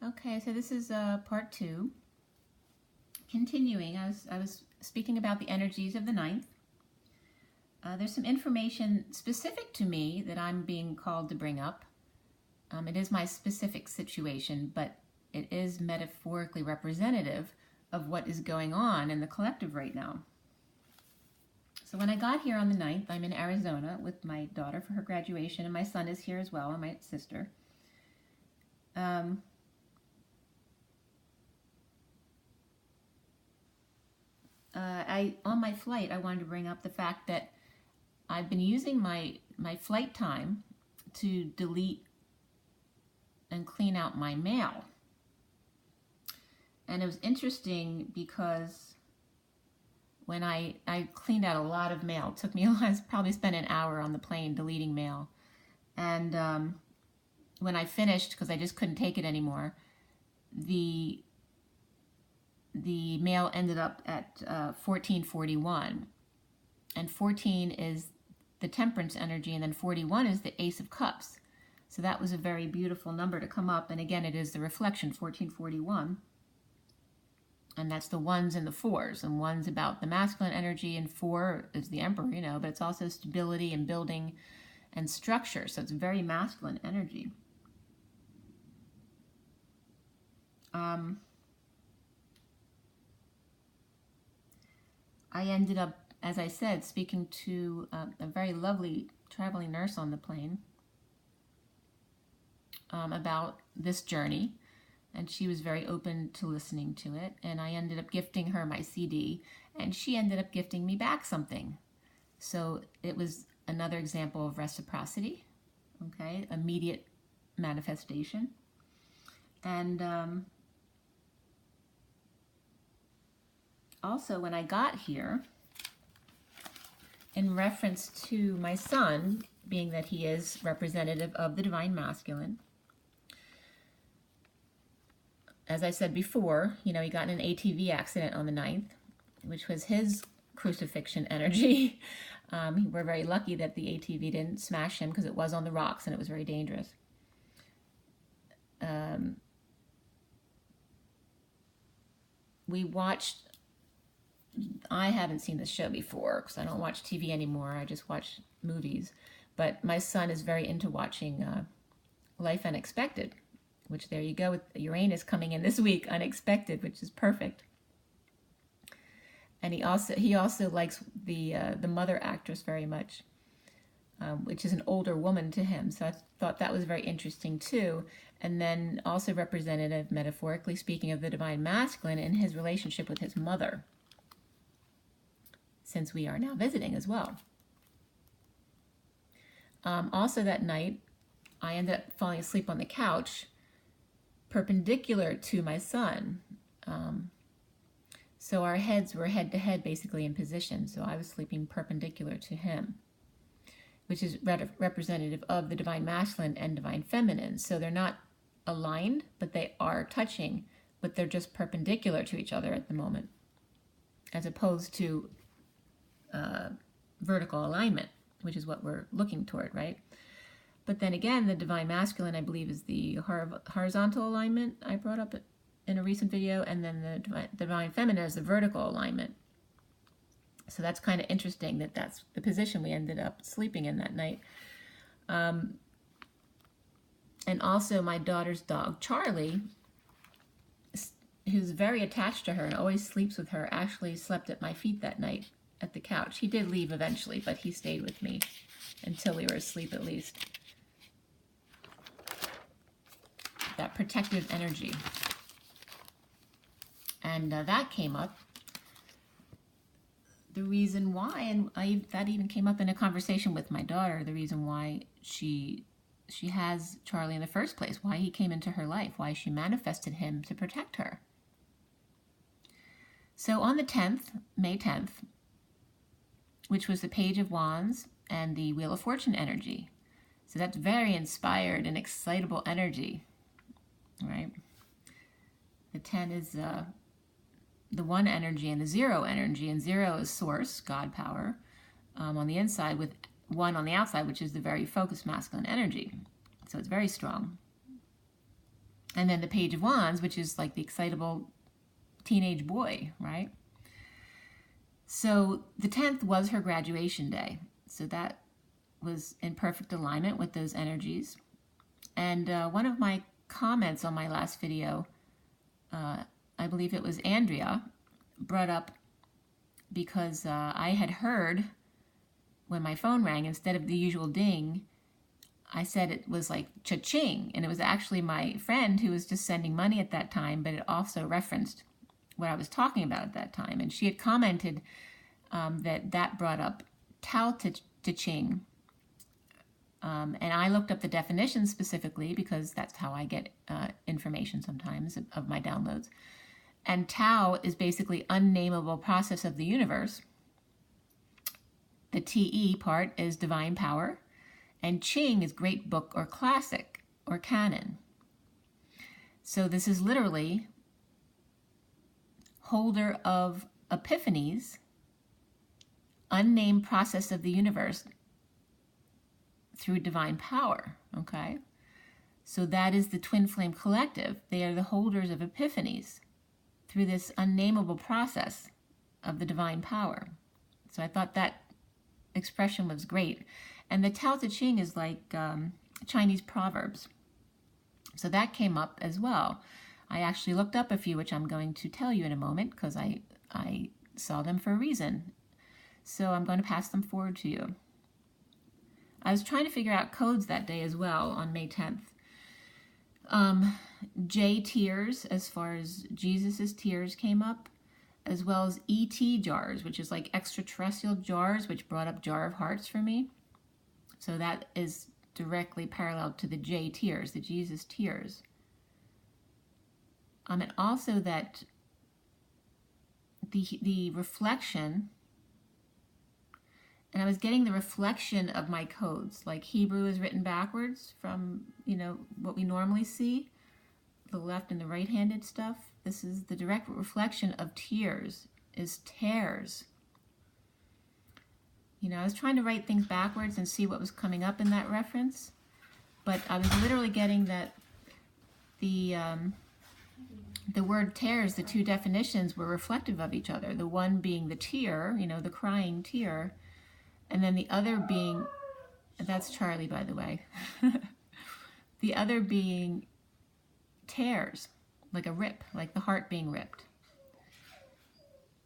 Okay, so this is part 2. Continuing, I was speaking about the energies of the ninth. There's some information specific to me that I'm being called to bring up. It is my specific situation, but it is metaphorically representative of what is going on in the collective right now. So when I got here on the 9th, I'm in Arizona with my daughter for her graduation, and my son is here as well, and my sister. On my flight, I wanted to bring up the fact that I've been using my flight time to delete and clean out my mail. And it was interesting because when I cleaned out a lot of mail, it took me I probably spent an hour on the plane deleting mail. And when I finished, because I just couldn't take it anymore, the mail ended up at 1441, and 14 is the temperance energy, and then 41 is the Ace of Cups. So that was a very beautiful number to come up, and again it is the reflection, 1441, and that's the ones and the fours, and one's about the masculine energy, and 4 is the Emperor, but it's also stability and building and structure, so it's very masculine energy. I ended up, as I said, speaking to a very lovely traveling nurse on the plane about this journey, and she was very open to listening to it, and I ended up gifting her my CD, and she ended up gifting me back something. So it was another example of reciprocity, okay, immediate manifestation. And also, when I got here, in reference to my son, being that he is representative of the divine masculine, as I said before, he got in an ATV accident on the 9th, which was his crucifixion energy. We're very lucky that the ATV didn't smash him because it was on the rocks and it was very dangerous. We watched, I haven't seen this show before because I don't watch TV anymore. I just watch movies. But my son is very into watching Life Unexpected, which there you go with Uranus coming in this week, unexpected, which is perfect. And he also likes the mother actress very much, which is an older woman to him. So I thought that was very interesting too. And then also representative, metaphorically speaking, of the divine masculine in his relationship with his mother, since we are now visiting as well. Also that night, I ended up falling asleep on the couch, perpendicular to my son. So our heads were head to head basically in position. So I was sleeping perpendicular to him, which is representative of the divine masculine and divine feminine. So they're not aligned, but they are touching, but they're just perpendicular to each other at the moment, as opposed to vertical alignment, which is what we're looking toward, right? But then again, the divine masculine, I believe, is the horizontal alignment I brought up in a recent video, and then the divine feminine is the vertical alignment. So that's kind of interesting that that's the position we ended up sleeping in that night. And also my daughter's dog, Charlie, who's very attached to her and always sleeps with her, actually slept at my feet that night at the couch. He did leave eventually, but he stayed with me until we were asleep at least. That protective energy. And that came up. The reason why, and that even came up in a conversation with my daughter, the reason why she has Charlie in the first place, why he came into her life, why she manifested him to protect her. So on the 10th, May 10th, which was the Page of Wands and the Wheel of Fortune energy. So that's very inspired and excitable energy, right? The 10 is the 1 energy and the 0 energy, and 0 is source, God power, on the inside, with 1 on the outside, which is the very focused masculine energy. So it's very strong. And then the Page of Wands, which is like the excitable teenage boy, right? So the 10th was her graduation day. So that was in perfect alignment with those energies. And one of my comments on my last video, I believe it was Andrea, brought up, because I had heard when my phone rang, instead of the usual ding, I said it was like cha-ching, and it was actually my friend who was just sending money at that time, but it also referenced what I was talking about at that time. And she had commented that brought up Tao Te Ching. And I looked up the definition specifically because that's how I get information sometimes of my downloads. And Tao is basically unnameable process of the universe. The TE part is divine power. And Ching is great book or classic or canon. So this is literally holder of epiphanies, unnamed process of the universe through divine power, okay? So that is the Twin Flame Collective. They are the holders of epiphanies through this unnameable process of the divine power. So I thought that expression was great. And the Tao Te Ching is like Chinese proverbs. So that came up as well. I actually looked up a few, which I'm going to tell you in a moment, because I saw them for a reason. So I'm going to pass them forward to you. I was trying to figure out codes that day as well on May 10th. J tears, as far as Jesus's tears, came up, as well as ET jars, which is like extraterrestrial jars, which brought up Jar of Hearts for me. So that is directly parallel to the J tears, the Jesus tears. And also that the reflection, and I was getting the reflection of my codes, like Hebrew is written backwards from, you know, what we normally see, the left and the right-handed stuff. This is the direct reflection of tears, is tears. You know, I was trying to write things backwards and see what was coming up in that reference, but I was literally getting that the word tears, the two definitions were reflective of each other. The one being the tear, you know, the crying tear, and then the other being, that's Charlie, by the way, the other being tears, like a rip, like the heart being ripped.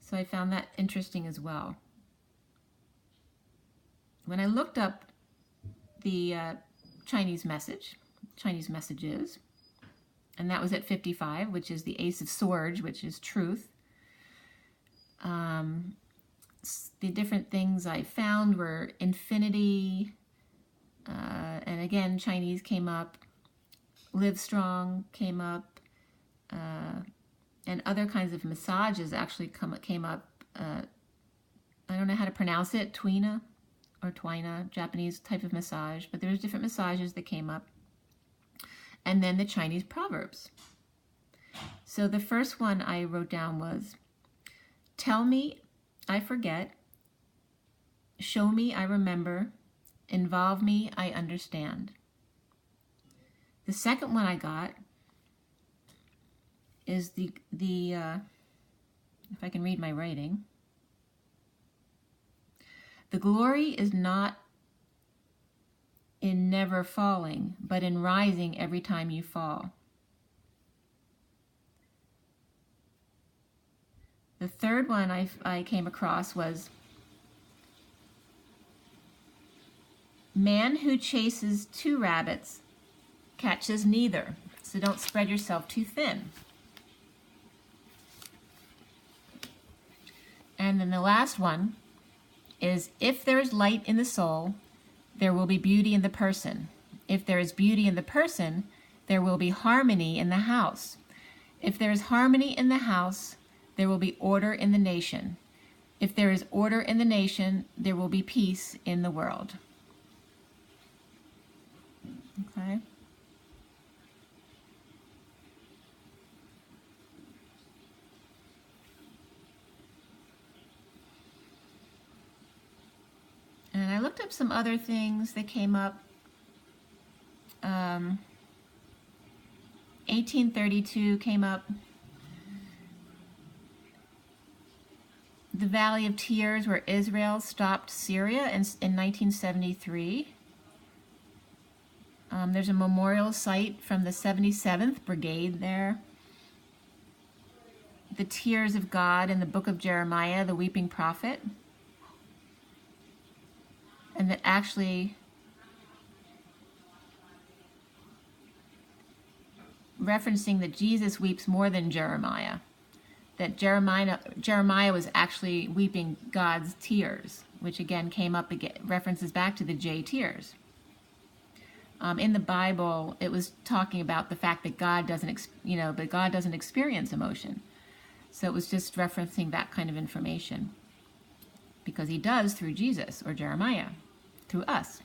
So I found that interesting as well. When I looked up the Chinese messages, and that was at 55, which is the Ace of Swords, which is truth. The different things I found were infinity, and again, Chinese came up, live strong came up, and other kinds of massages actually came up. I don't know how to pronounce it, Twina or Twina, Japanese type of massage, but there's different massages that came up. And then the Chinese proverbs. So the first one I wrote down was, tell me I forget, show me I remember, involve me I understand. The second one I got is the if I can read my writing, the glory is not in never falling, but in rising every time you fall. The third one I came across was, man who chases two rabbits catches neither, so don't spread yourself too thin. And then the last one is, if there is light in the soul, there will be beauty in the person. If there is beauty in the person, there will be harmony in the house. If there is harmony in the house, there will be order in the nation. If there is order in the nation, there will be peace in the world. Okay. And I looked up some other things that came up. 1832 came up. The Valley of Tears, where Israel stopped Syria in 1973. There's a memorial site from the 77th Brigade there. The Tears of God in the book of Jeremiah, the weeping prophet. And that actually referencing that Jesus weeps more than Jeremiah. That Jeremiah was actually weeping God's tears, which again came up again, references back to the J tears. In the Bible, it was talking about the fact that God doesn't, but God doesn't experience emotion. So it was just referencing that kind of information, because he does through Jesus or Jeremiah, through us.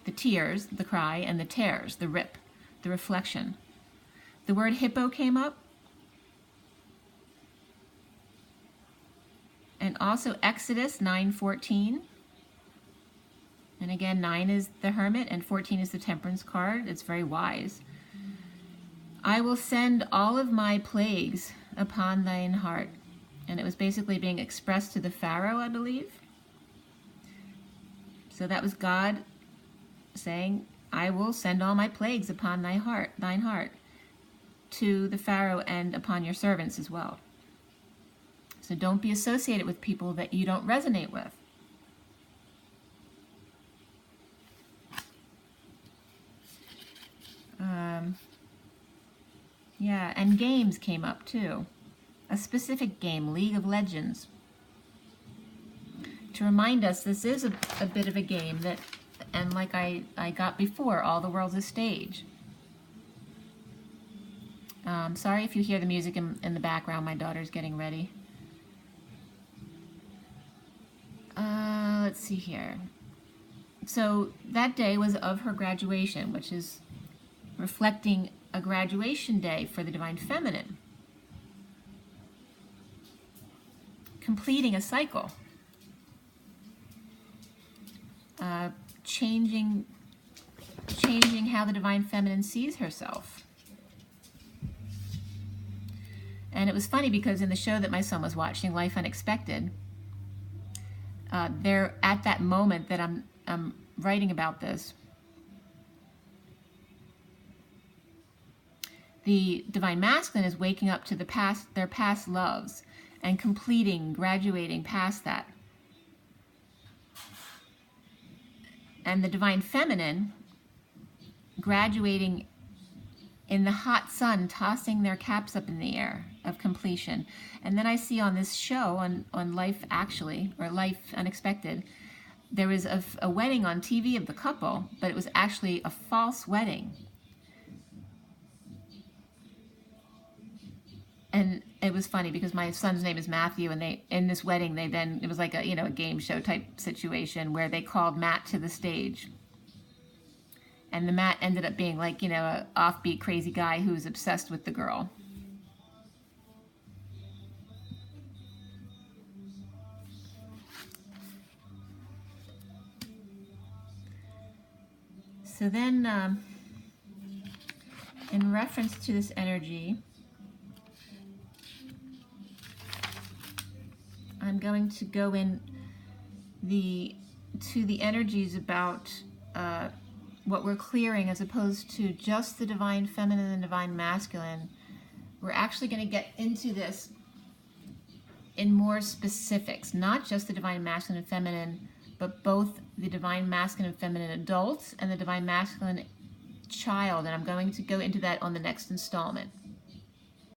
The tears, the cry, and the tears, the rip, the reflection. The word hippo came up. And also Exodus 9:14. And again, 9 is the hermit and 14 is the temperance card. It's very wise. I will send all of my plagues upon thine heart. And it was basically being expressed to the Pharaoh, I believe. So that was God saying, I will send all my plagues upon thine heart, to the Pharaoh and upon your servants as well. So don't be associated with people that you don't resonate with. Yeah, and games came up too. A specific game, League of Legends. To remind us, this is a bit of a game that, and like I got before, all the world's a stage. Sorry if you hear the music in the background, my daughter's getting ready. Let's see here. So that day was of her graduation, which is reflecting a graduation day for the Divine Feminine. Completing a cycle. Changing how the Divine Feminine sees herself. And it was funny because in the show that my son was watching, Life Unexpected, there at that moment that I'm writing about this, the Divine Masculine is waking up to their past loves and graduating past that. And the Divine Feminine graduating in the hot sun, tossing their caps up in the air of completion. And then I see on this show, on Life Actually, or Life Unexpected, there was a wedding on TV of the couple, but it was actually a false wedding. And it was funny because my son's name is Matthew, and in this wedding, it was like a game show type situation where they called Matt to the stage. And the Matt ended up being like, a offbeat crazy guy who was obsessed with the girl. So then, in reference to this energy, I'm going to go to the energies about what we're clearing as opposed to just the Divine Feminine and Divine Masculine. We're actually going to get into this in more specifics, not just the Divine Masculine and Feminine, but both the Divine Masculine and Feminine adults and the Divine Masculine child. And I'm going to go into that on the next installment.